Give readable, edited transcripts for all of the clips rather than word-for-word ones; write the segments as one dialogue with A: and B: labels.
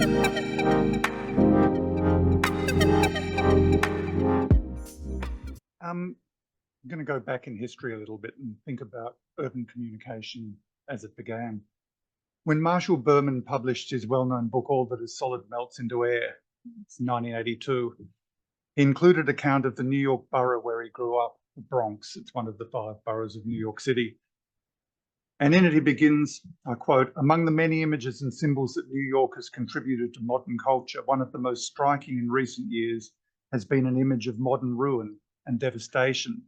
A: I'm going to go back in history a little bit and think about urban communication as it began. When Marshall Berman published his well-known book, All That Is Solid Melts into Air, it's 1982, he included an account of the New York borough where he grew up, the Bronx. It's one of the 5 boroughs of New York City. And in it he begins, I quote, "Among the many images and symbols that New York has contributed to modern culture, one of the most striking in recent years has been an image of modern ruin and devastation."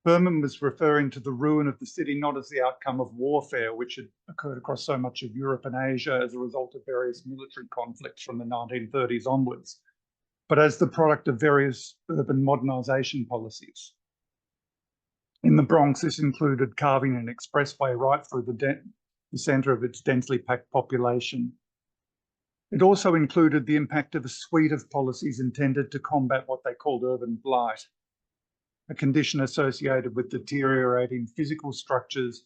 A: Berman was referring to the ruin of the city not as the outcome of warfare, which had occurred across so much of Europe and Asia as a result of various military conflicts from the 1930s onwards, but as the product of various urban modernization policies. In the Bronx, this included carving an expressway right through the center of its densely packed population. It also included the impact of a suite of policies intended to combat what they called urban blight, a condition associated with deteriorating physical structures,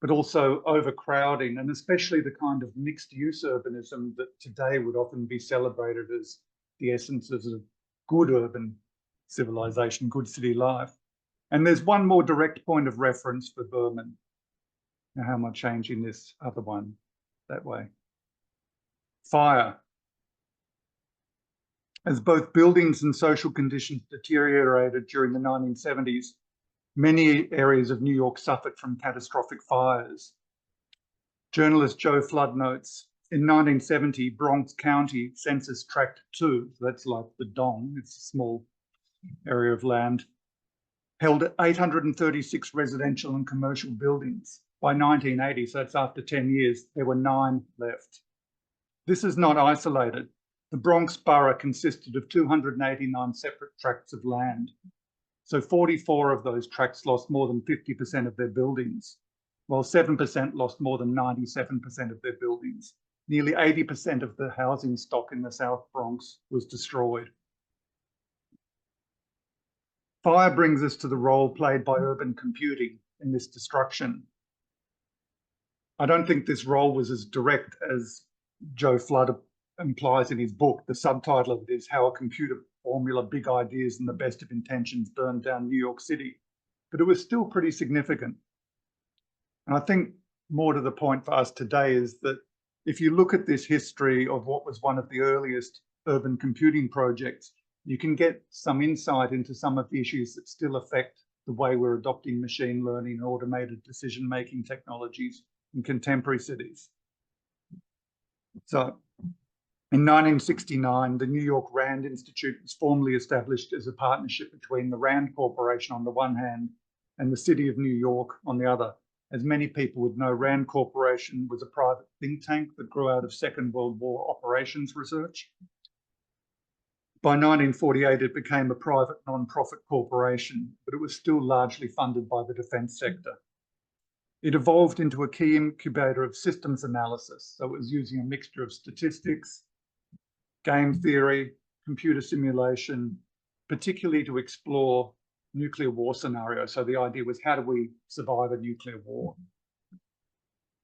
A: but also overcrowding, and especially the kind of mixed-use urbanism that today would often be celebrated as the essences of good urban civilization, good city life. And there's one more direct point of reference for Berman. Now, how am I changing this other one that way? Fire. As both buildings and social conditions deteriorated during the 1970s, many areas of New York suffered from catastrophic fires. Journalist Joe Flood notes, in 1970, Bronx County Census Tract 2, so that's like the Dong, it's a small area of land, held 836 residential and commercial buildings. By 1980, so that's after 10 years, there were 9 left. This is not isolated. The Bronx borough consisted of 289 separate tracts of land. So 44 of those tracts lost more than 50% of their buildings, while 7% lost more than 97% of their buildings. Nearly 80% of the housing stock in the South Bronx was destroyed. Fire brings us to the role played by urban computing in this destruction. I don't think this role was as direct as Joe Flood implies in his book. The subtitle of it is How a Computer Formula, Big Ideas and the Best of Intentions Burned Down New York City. But it was still pretty significant. And I think more to the point for us today is that if you look at this history of what was one of the earliest urban computing projects, you can get some insight into some of the issues that still affect the way we're adopting machine learning and automated decision-making technologies in contemporary cities. So in 1969, the New York Rand Institute was formally established as a partnership between the Rand Corporation on the one hand and the City of New York on the other. As many people would know, Rand Corporation was a private think tank that grew out of Second World War operations research. By 1948, it became a private non-profit corporation, but it was still largely funded by the defense sector. It evolved into a key incubator of systems analysis. So it was using a mixture of statistics, game theory, computer simulation, particularly to explore nuclear war scenarios. So the idea was, how do we survive a nuclear war?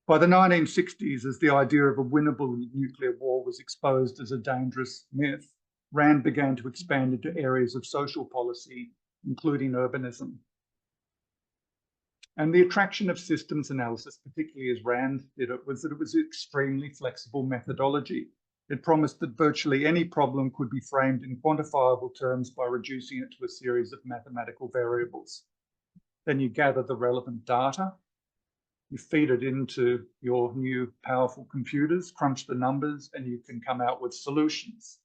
A: By the 1960s, as the idea of a winnable nuclear war was exposed as a dangerous myth, Rand began to expand into areas of social policy, including urbanism. And the attraction of systems analysis, particularly as Rand did it, was that it was an extremely flexible methodology. It promised that virtually any problem could be framed in quantifiable terms by reducing it to a series of mathematical variables. Then you gather the relevant data, you feed it into your new powerful computers, crunch the numbers, and you can come out with solutions.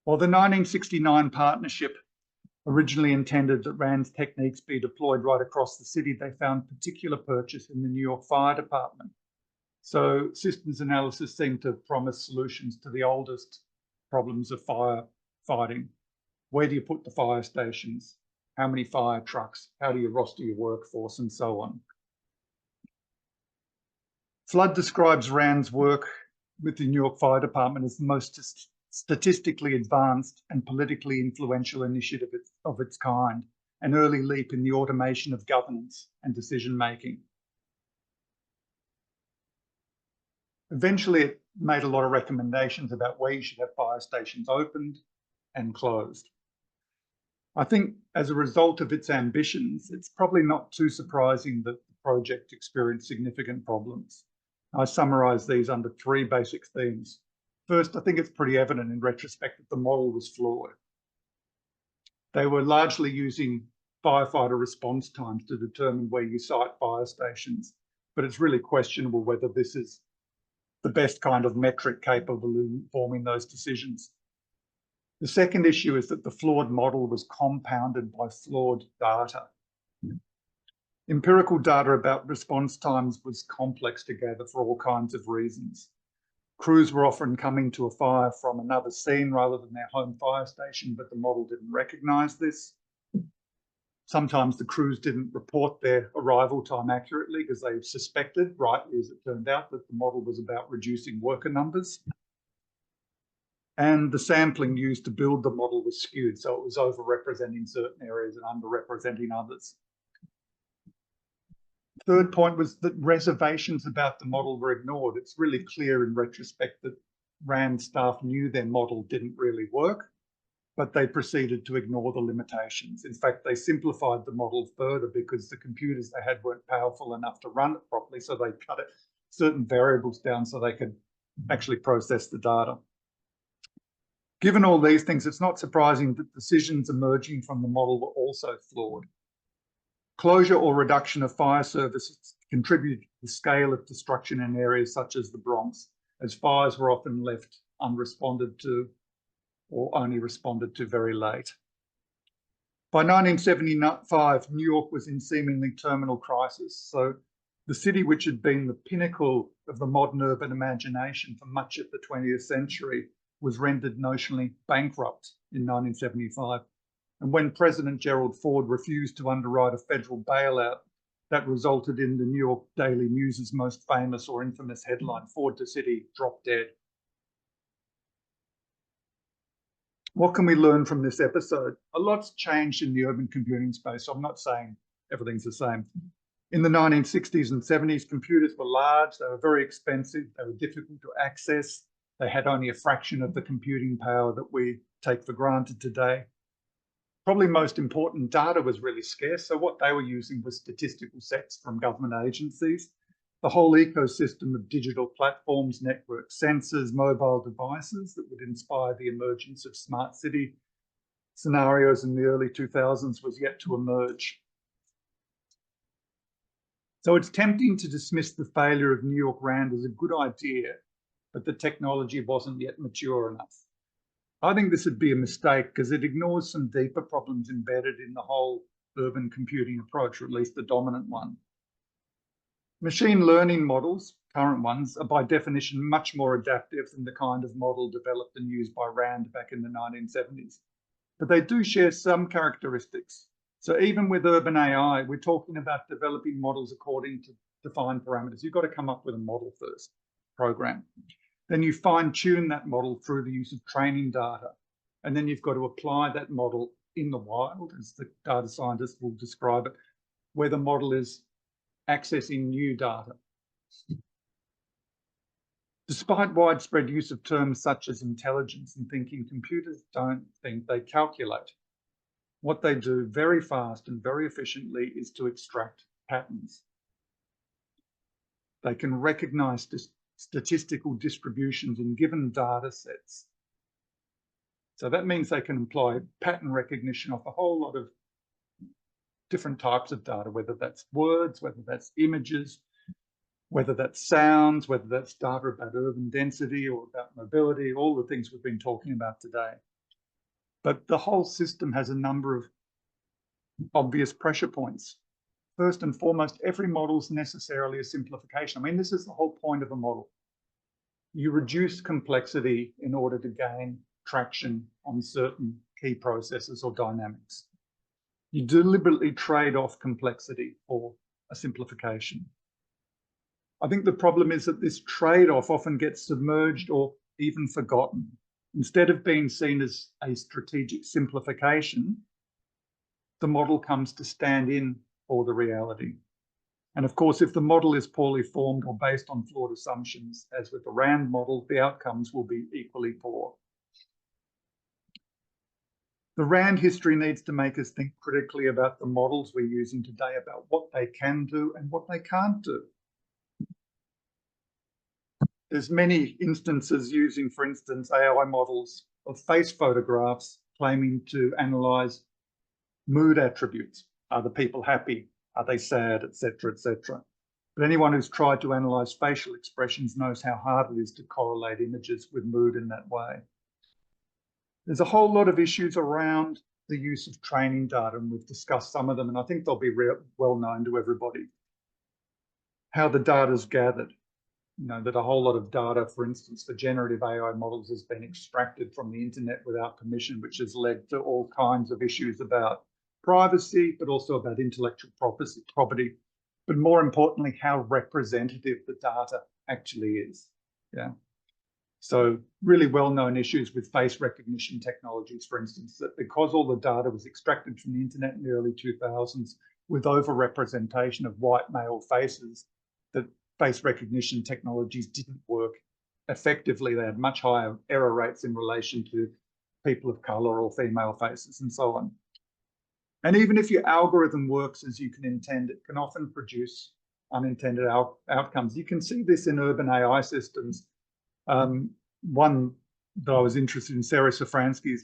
A: While the 1969 partnership originally intended that Rand's techniques be deployed right across the city, they found particular purchase in the New York Fire Department. So systems analysis seemed to promise solutions to the oldest problems of firefighting. Where do you put the fire stations? How many fire trucks? How do you roster your workforce, and so on? Flood describes Rand's work with the New York Fire Department as the most statistically advanced and politically influential initiative of its kind, an early leap in the automation of governance and decision-making. Eventually, it made a lot of recommendations about where you should have fire stations opened and closed. I think as a result of its ambitions, it's probably not too surprising that the project experienced significant problems. I summarise these under three basic themes. First, I think it's pretty evident in retrospect that the model was flawed. They were largely using firefighter response times to determine where you site fire stations, but it's really questionable whether this is the best kind of metric capable of informing those decisions. The second issue is that the flawed model was compounded by flawed data. Empirical data about response times was complex to gather for all kinds of reasons. Crews were often coming to a fire from another scene rather than their home fire station, but the model didn't recognise this. Sometimes the crews didn't report their arrival time accurately because they suspected, rightly as it turned out, that the model was about reducing worker numbers. And the sampling used to build the model was skewed, so it was overrepresenting certain areas and underrepresenting others. Third point was that reservations about the model were ignored. It's really clear in retrospect that RAND staff knew their model didn't really work, but they proceeded to ignore the limitations. In fact, they simplified the model further because the computers they had weren't powerful enough to run it properly, so they cut certain variables down so they could actually process the data. Given all these things, it's not surprising that decisions emerging from the model were also flawed. Closure or reduction of fire services contributed to the scale of destruction in areas such as the Bronx, as fires were often left unresponded to or only responded to very late. By 1975, New York was in seemingly terminal crisis. So the city, which had been the pinnacle of the modern urban imagination for much of the 20th century, was rendered notionally bankrupt in 1975. And when President Gerald Ford refused to underwrite a federal bailout, that resulted in the New York Daily News's most famous or infamous headline, "Ford to City, Drop Dead." What can we learn from this episode? A lot's changed in the urban computing space, so I'm not saying everything's the same. In the 1960s and 70s, computers were large, they were very expensive, they were difficult to access, they had only a fraction of the computing power that we take for granted today. Probably most important, data was really scarce, so what they were using was statistical sets from government agencies. The whole ecosystem of digital platforms, networks, sensors, mobile devices that would inspire the emergence of smart city scenarios in the early 2000s was yet to emerge. So it's tempting to dismiss the failure of New York RAND as a good idea, but the technology wasn't yet mature enough. I think this would be a mistake because it ignores some deeper problems embedded in the whole urban computing approach, or at least the dominant one. Machine learning models, current ones, are by definition much more adaptive than the kind of model developed and used by RAND back in the 1970s. But they do share some characteristics. So even with urban AI, we're talking about developing models according to defined parameters. You've got to come up with a model first, program. Then you fine-tune that model through the use of training data. And then you've got to apply that model in the wild, as the data scientists will describe it, where the model is accessing new data. Despite widespread use of terms such as intelligence and thinking, computers don't think, they calculate. What they do very fast and very efficiently is to extract patterns. They can recognize statistical distributions in given data sets. So that means they can employ pattern recognition off a whole lot of different types of data, whether that's words, whether that's images, whether that's sounds, whether that's data about urban density or about mobility, all the things we've been talking about today. But the whole system has a number of obvious pressure points. First and foremost, every model is necessarily a simplification. I mean, this is the whole point of a model. You reduce complexity in order to gain traction on certain key processes or dynamics. You deliberately trade off complexity for a simplification. I think the problem is that this trade-off often gets submerged or even forgotten. Instead of being seen as a strategic simplification, the model comes to stand in for the reality. And of course, if the model is poorly formed or based on flawed assumptions, as with the RAND model, the outcomes will be equally poor. The RAND history needs to make us think critically about the models we're using today, about what they can do and what they can't do. There's many instances using, for instance, AI models of face photographs claiming to analyze mood attributes. Are the people happy? Are they sad, etc., etc.? But anyone who's tried to analyze facial expressions knows how hard it is to correlate images with mood in that way. There's a whole lot of issues around the use of training data, and we've discussed some of them, and I think they'll be well known to everybody. How the data is gathered. You know, that a whole lot of data, for instance, for generative AI models has been extracted from the internet without permission, which has led to all kinds of issues about privacy, but also about intellectual property, but more importantly, how representative the data actually is. Yeah. So really well-known issues with face recognition technologies, for instance, that because all the data was extracted from the internet in the early 2000s with over-representation of white male faces, that face recognition technologies didn't work effectively. They had much higher error rates in relation to people of color or female faces and so on. And even if your algorithm works as you can intend, it can often produce unintended outcomes. You can see this in urban AI systems. One that I was interested in, Sarah Safransky's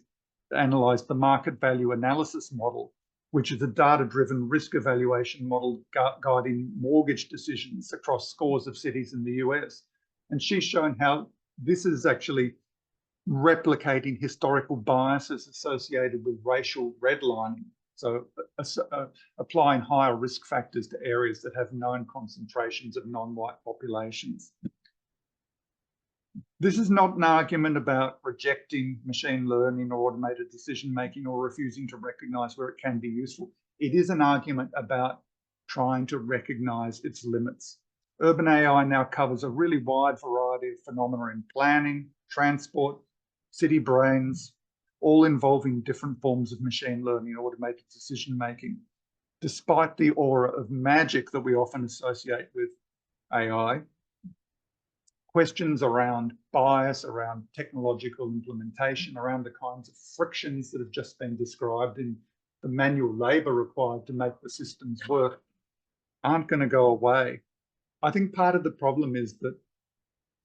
A: analysed the market value analysis model, which is a data-driven risk evaluation model guiding mortgage decisions across scores of cities in the US. And she's shown how this is actually replicating historical biases associated with racial redlining. So applying higher risk factors to areas that have known concentrations of non-white populations. This is not an argument about rejecting machine learning or automated decision-making or refusing to recognize where it can be useful. It is an argument about trying to recognize its limits. Urban AI now covers a really wide variety of phenomena in planning, transport, city brains, all involving different forms of machine learning, automated decision-making. Despite the aura of magic that we often associate with AI, questions around bias, around technological implementation, around the kinds of frictions that have just been described in the manual labor required to make the systems work aren't going to go away. I think part of the problem is that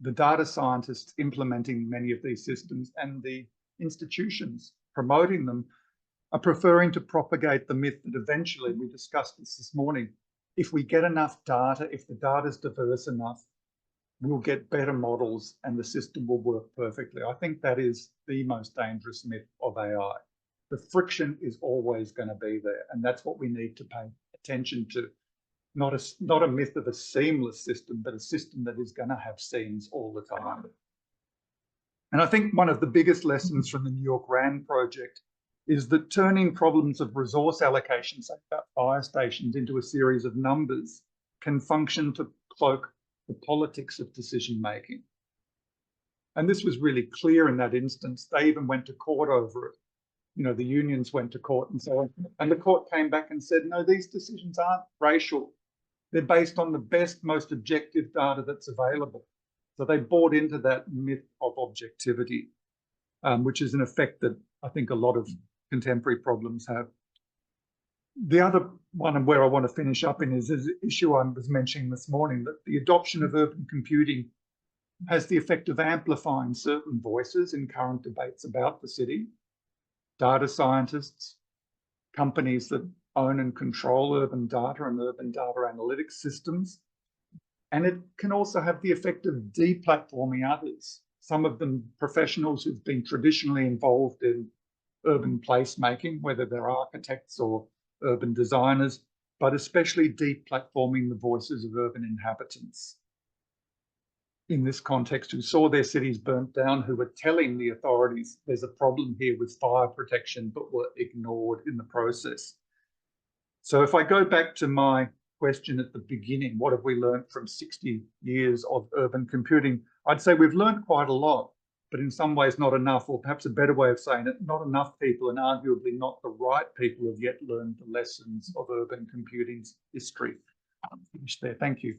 A: the data scientists implementing many of these systems and the institutions promoting them are preferring to propagate the myth that eventually, we discussed this morning, if we get enough data, if the data is diverse enough, we'll get better models and the system will work perfectly. I think that is the most dangerous myth of AI. The friction is always going to be there, and that's what we need to pay attention to. Not a myth of a seamless system, but a system that is going to have seams all the time. And I think one of the biggest lessons from the New York RAND project is that turning problems of resource allocation, say about fire stations, into a series of numbers can function to cloak the politics of decision making. And this was really clear in that instance. They even went to court over it. You know, the unions went to court and so on. And the court came back and said, no, these decisions aren't racial. They're based on the best, most objective data that's available. So they bought into that myth of objectivity, which is an effect that I think a lot of contemporary problems have. The other one, and where I want to finish up in, is the issue I was mentioning this morning, that the adoption of urban computing has the effect of amplifying certain voices in current debates about the city. Data scientists, companies that own and control urban data and urban data analytics systems. And it can also have the effect of deplatforming others, some of them professionals who've been traditionally involved in urban placemaking, whether they're architects or urban designers, but especially deplatforming the voices of urban inhabitants. In this context, who saw their cities burnt down, who were telling the authorities there's a problem here with fire protection, but were ignored in the process. So if I go back to my question at the beginning, what have we learned from 60 years of urban computing? I'd say we've learned quite a lot, but in some ways not enough, or perhaps a better way of saying it, not enough people, and arguably not the right people have yet learned the lessons of urban computing's history. Finish there. Thank you.